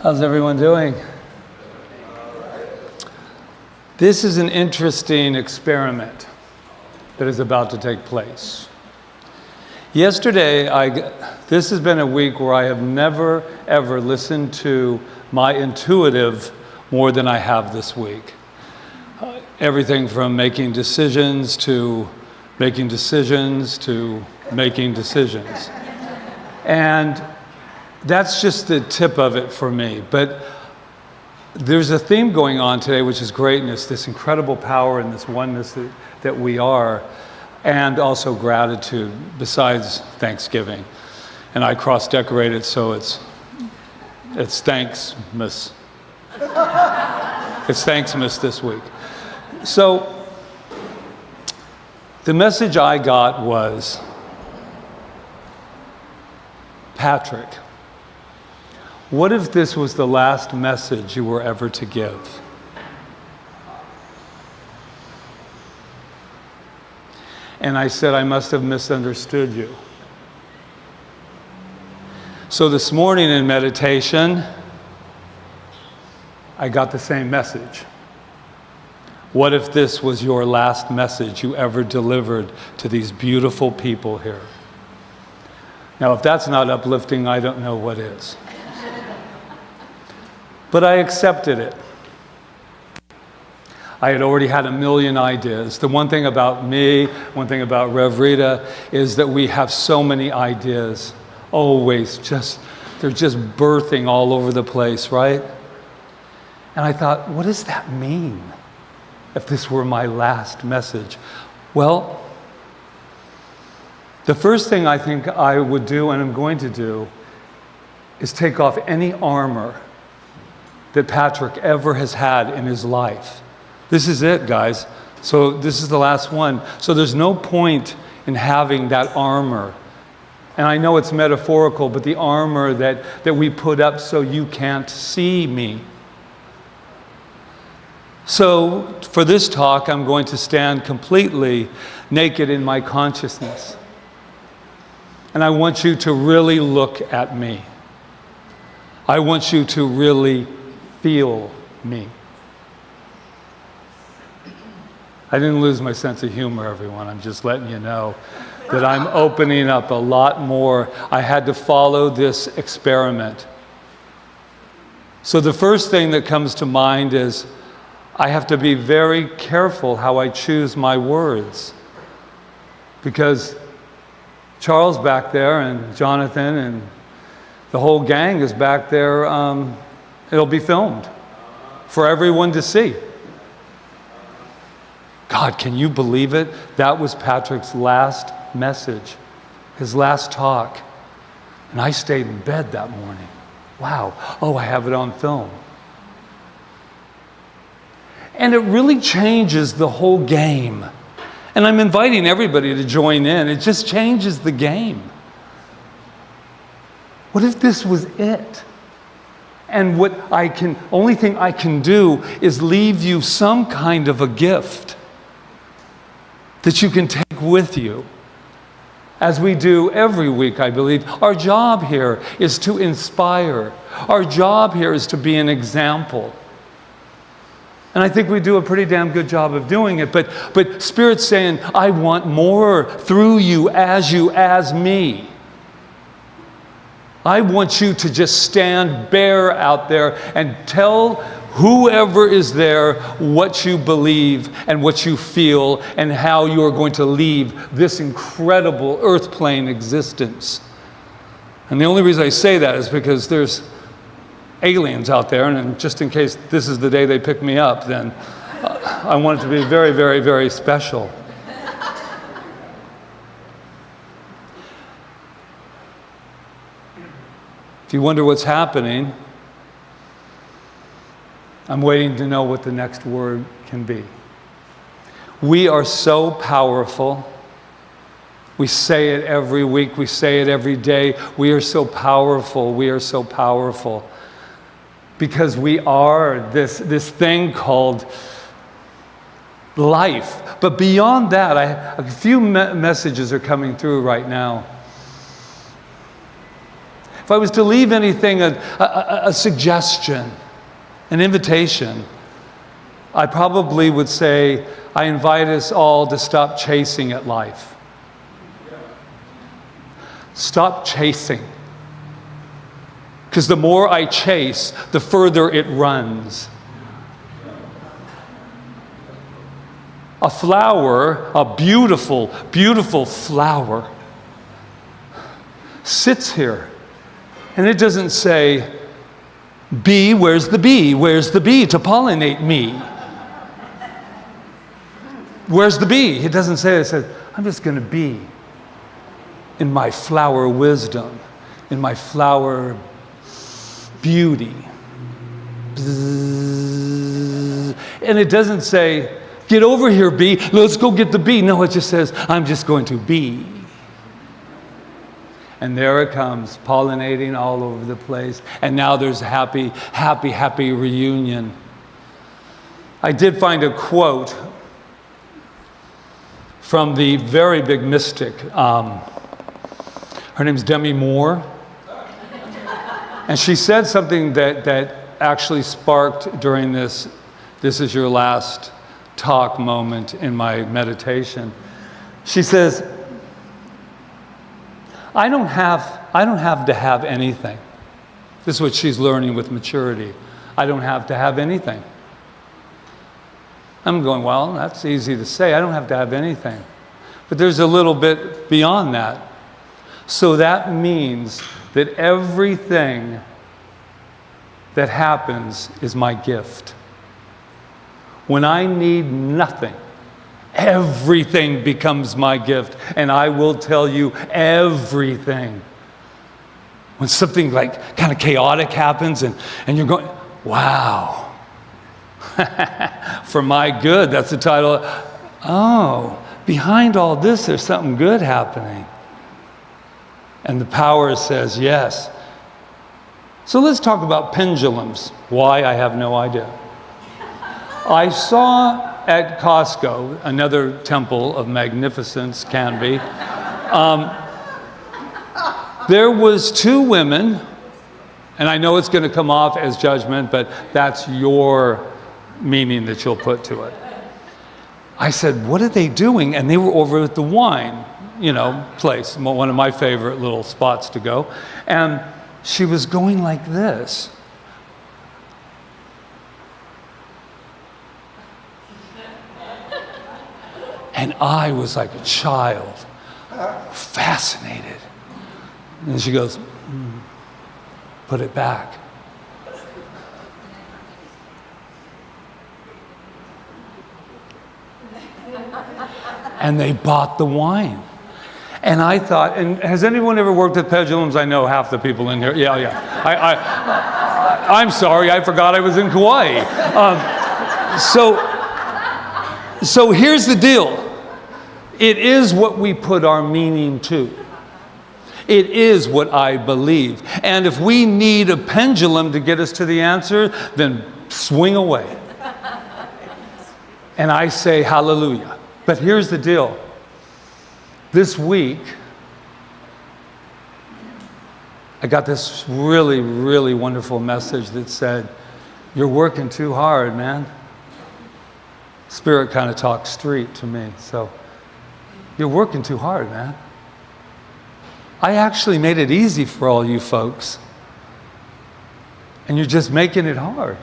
How's everyone doing? This is an interesting experiment that is about to take place. Yesterday, this has been a week where I have never, ever listened to my intuitive more than I have this week. Everything from making decisions to making decisions to making decisions. And that's just the tip of it for me. But there's a theme going on today, which is greatness, this incredible power and this oneness that we are, and also gratitude, besides Thanksgiving. And I cross-decorated, so it's Thanksmas. It's Thanksmas this week. So the message I got was, Patrick, what if this was the last message you were ever to give? And I said, I must have misunderstood you. So this morning in meditation, I got the same message. What if this was your last message you ever delivered to these beautiful people here? Now, if that's not uplifting, I don't know what is. But I accepted it. I had already had a million ideas. The one thing about me, one thing about Rev Rita, is that we have so many ideas. Always, they're just birthing all over the place, right? And I thought, what does that mean if this were my last message? Well, the first thing I think I would do, and I'm going to do, is take off any armor that Patrick ever has had in his life. This is it, guys. So this is the last one. So there's no point in having that armor. And I know it's metaphorical, but the armor that we put up so you can't see me. So for this talk, I'm going to stand completely naked in my consciousness. And I want you to really look at me. I want you to really feel me. I didn't lose my sense of humor, everyone. I'm just letting you know that I'm opening up a lot more. I had to follow this experiment. So the first thing that comes to mind is I have to be very careful how I choose my words. Because Charles back there and Jonathan and the whole gang is back there. It'll be filmed for everyone to see. God, can you believe it? That was Patrick's last message, his last talk. And I stayed in bed that morning. Wow. Oh, I have it on film. And it really changes the whole game. And I'm inviting everybody to join in. It just changes the game. What if this was it? And only thing I can do is leave you some kind of a gift that you can take with you. As we do every week, I believe. Our job here is to inspire. Our job here is to be an example. And I think we do a pretty damn good job of doing it. But Spirit's saying, I want more through you as me. I want you to just stand bare out there and tell whoever is there what you believe and what you feel and how you are going to leave this incredible earth plane existence. And the only reason I say that is because there's aliens out there, and just in case this is the day they pick me up, then I want it to be very, very, very special. If you wonder what's happening, I'm waiting to know what the next word can be. We are so powerful. We say it every week. We say it every day. We are so powerful. We are so powerful. Because we are this thing called life. But beyond that, a few messages are coming through right now. if I was to leave anything, a suggestion, an invitation, I probably would say, I invite us all to stop chasing at life. Stop chasing. Because the more I chase, the further it runs. A flower, a beautiful, beautiful flower, sits here. And it doesn't say, bee, where's the bee? Where's the bee to pollinate me? Where's the bee? It doesn't say it. It says, I'm just going to be in my flower wisdom, in my flower beauty. Bzzz. And it doesn't say, get over here, bee. Let's go get the bee. No, it just says, I'm just going to be. And there it comes, pollinating all over the place. And now there's a happy, happy, happy reunion. I did find a quote from the very big mystic. Her name's Demi Moore. And she said something that actually sparked during this is your last talk moment in my meditation. She says, I don't have to have anything. This is what she's learning with maturity. I don't have to have anything. I'm going, well, that's easy to say. I don't have to have anything. But there's a little bit beyond that. So that means that everything that happens is my gift. When I need nothing, everything becomes my gift. And I will tell you everything. When something like kind of chaotic happens and you're going, wow. For my good, that's the title. Oh, behind all this, there's something good happening. And the power says yes. So let's talk about pendulums. Why? I have no idea. I saw at Costco, another temple of magnificence can be, there was two women, and I know it's going to come off as judgment, but that's your meaning that you'll put to it. I said, what are they doing? And they were over at the wine, place, one of my favorite little spots to go. And she was going like this. And I was like a child, fascinated. And she goes, put it back. And they bought the wine. And I thought, and has anyone ever worked with pendulums? I know half the people in here. Yeah. I'm sorry, I forgot I was in Kaua'i. So here's the deal. It is what we put our meaning to. It is what I believe. And if we need a pendulum to get us to the answer, then swing away. And I say hallelujah. But here's the deal. This week, I got this really, really wonderful message that said, you're working too hard, man. Spirit kind of talks street to me. So, you're working too hard, man. I actually made it easy for all you folks. And you're just making it hard.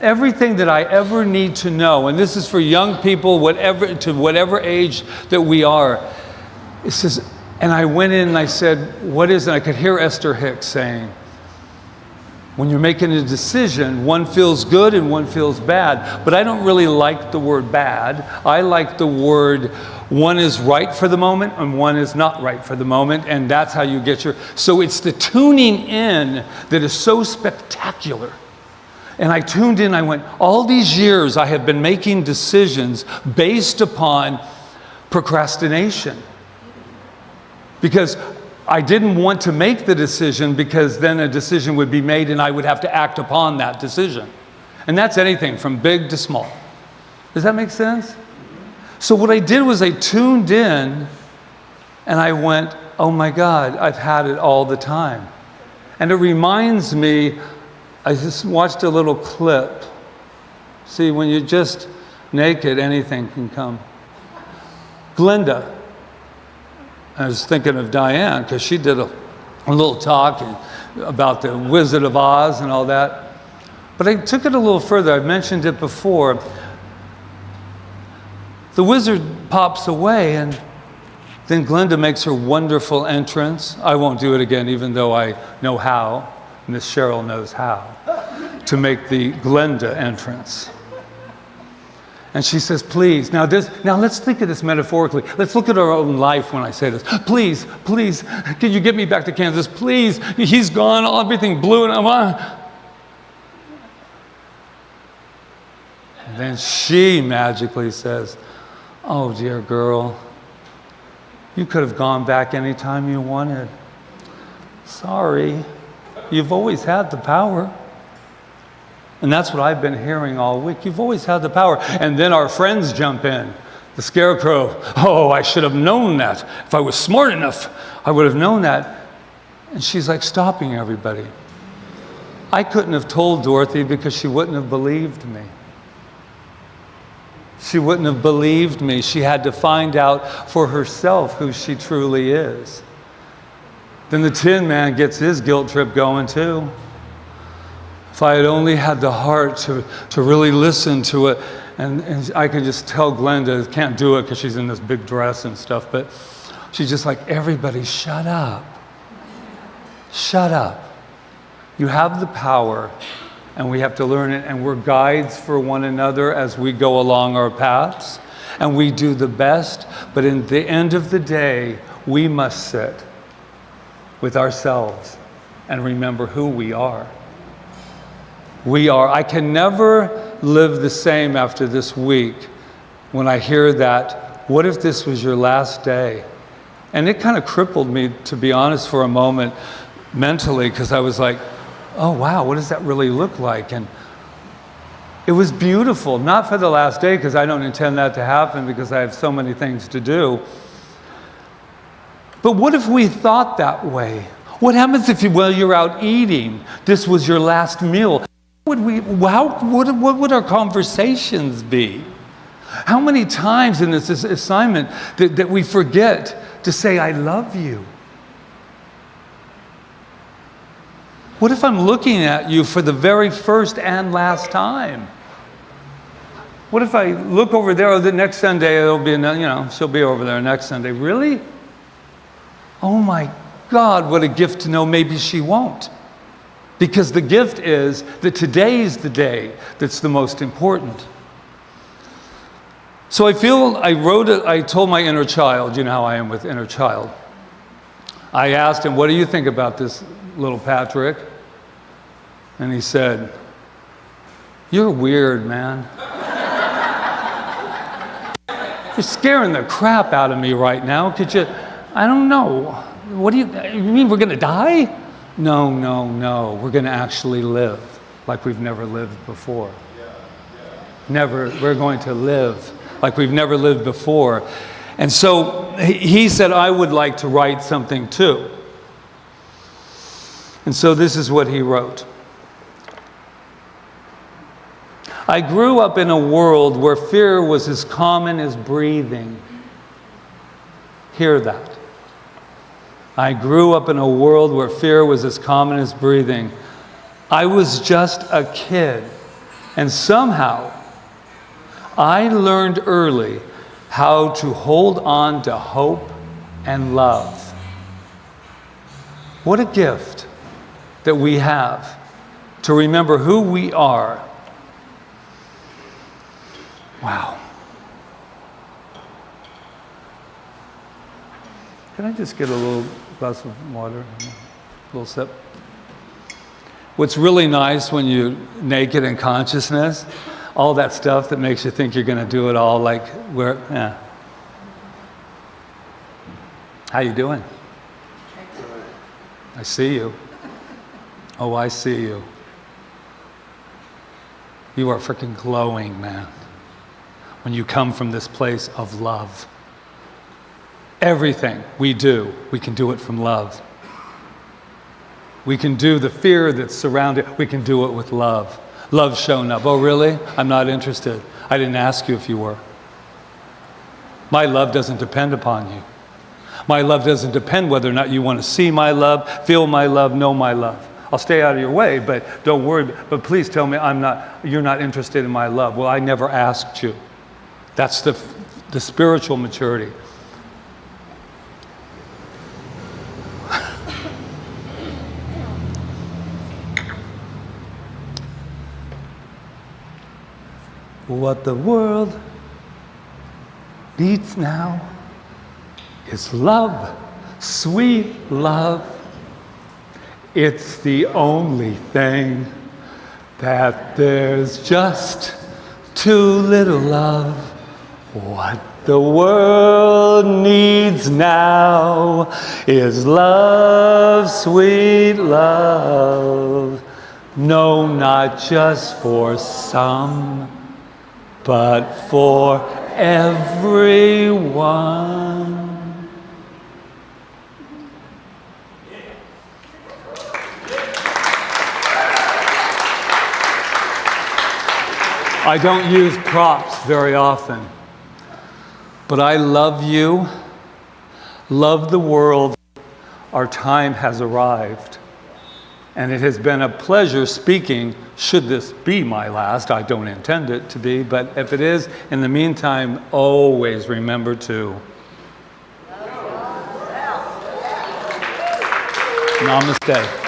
Everything that I ever need to know, and this is for young people, whatever age that we are, it says, and I went in and I said, what is it? I could hear Esther Hicks saying, when you're making a decision, one feels good and one feels bad. But I don't really like the word bad. I like the word, one is right for the moment and one is not right for the moment, and that's how you get so it's the tuning in that is so spectacular. And I tuned in, I went, all these years I have been making decisions based upon procrastination. Because I didn't want to make the decision because then a decision would be made and I would have to act upon that decision. And that's anything from big to small. Does that make sense? So what I did was I tuned in and I went, oh my God, I've had it all the time. And it reminds me, I just watched a little clip. See, when you're just naked, anything can come. Glenda, I was thinking of Diane, because she did a little talk about the Wizard of Oz and all that. But I took it a little further. I've mentioned it before. The wizard pops away, and then Glenda makes her wonderful entrance. I won't do it again, even though I know how. Miss Cheryl knows how to make the Glenda entrance. And she says, please, now let's think of this metaphorically. Let's look at our own life when I say this. Please, can you get me back to Kansas? Please, he's gone, everything blew, and I'm on. And then she magically says, oh, dear girl, you could have gone back anytime you wanted. Sorry, you've always had the power. And that's what I've been hearing all week. You've always had the power. And then our friends jump in. The scarecrow, oh, I should have known that. If I was smart enough, I would have known that. And she's like stopping everybody. I couldn't have told Dorothy because she wouldn't have believed me. She wouldn't have believed me. She had to find out for herself who she truly is. Then the Tin Man gets his guilt trip going too. If I had only had the heart to really listen to it, and I can just tell Glenda can't do it because she's in this big dress and stuff, but she's just like, everybody shut up. Shut up. You have the power, and we have to learn it, and we're guides for one another as we go along our paths, and we do the best, but in the end of the day, we must sit with ourselves and remember who we are. We are. I can never live the same after this week when I hear that, what if this was your last day? And it kind of crippled me, to be honest, for a moment mentally, because I was like, oh wow, what does that really look like? And it was beautiful, not for the last day, because I don't intend that to happen because I have so many things to do. But what if we thought that way? What happens if while you're out eating, this was your last meal? What would our conversations be? How many times in this assignment that we forget to say, I love you? What if I'm looking at you for the very first and last time? What if I look over there, the next Sunday, it'll be, she'll be over there next Sunday. Really? Oh my God, what a gift to know maybe she won't. Because the gift is that today is the day that's the most important. So I told my inner child, you know how I am with inner child. I asked him, what do you think about this little Patrick? And he said, you're weird, man. You're scaring the crap out of me right now. Could you, I don't know. What do you mean we're gonna die? No. We're going to actually live like we've never lived before. We're going to live like we've never lived before. And so he said, I would like to write something too. And so this is what he wrote. I grew up in a world where fear was as common as breathing. Hear that. I grew up in a world where fear was as common as breathing. I was just a kid, and somehow I learned early how to hold on to hope and love. What a gift that we have to remember who we are. Wow. Can I just get a little glass of water, a little sip? What's really nice when you're naked in consciousness, all that stuff that makes you think you're going to do it all, like How you doing? I see you. Oh, I see you. You are freaking glowing, man, when you come from this place of love. Everything we do, we can do it from love. We can do the fear that's surrounded, we can do it with love. Love shown up. Oh, really? I'm not interested. I didn't ask you if you were. My love doesn't depend upon you. My love doesn't depend whether or not you want to see my love, feel my love, know my love. I'll stay out of your way, but don't worry. But please tell me you're not interested in my love. Well, I never asked you. That's the spiritual maturity. What the world needs now is love, sweet love. It's the only thing that there's just too little of. What the world needs now is love, sweet love. No, not just for some, but for everyone. I don't use props very often, but I love you, love the world. Our time has arrived, and it has been a pleasure speaking. Should this be my last, I don't intend it to be, but if it is, in the meantime, always remember to. Namaste.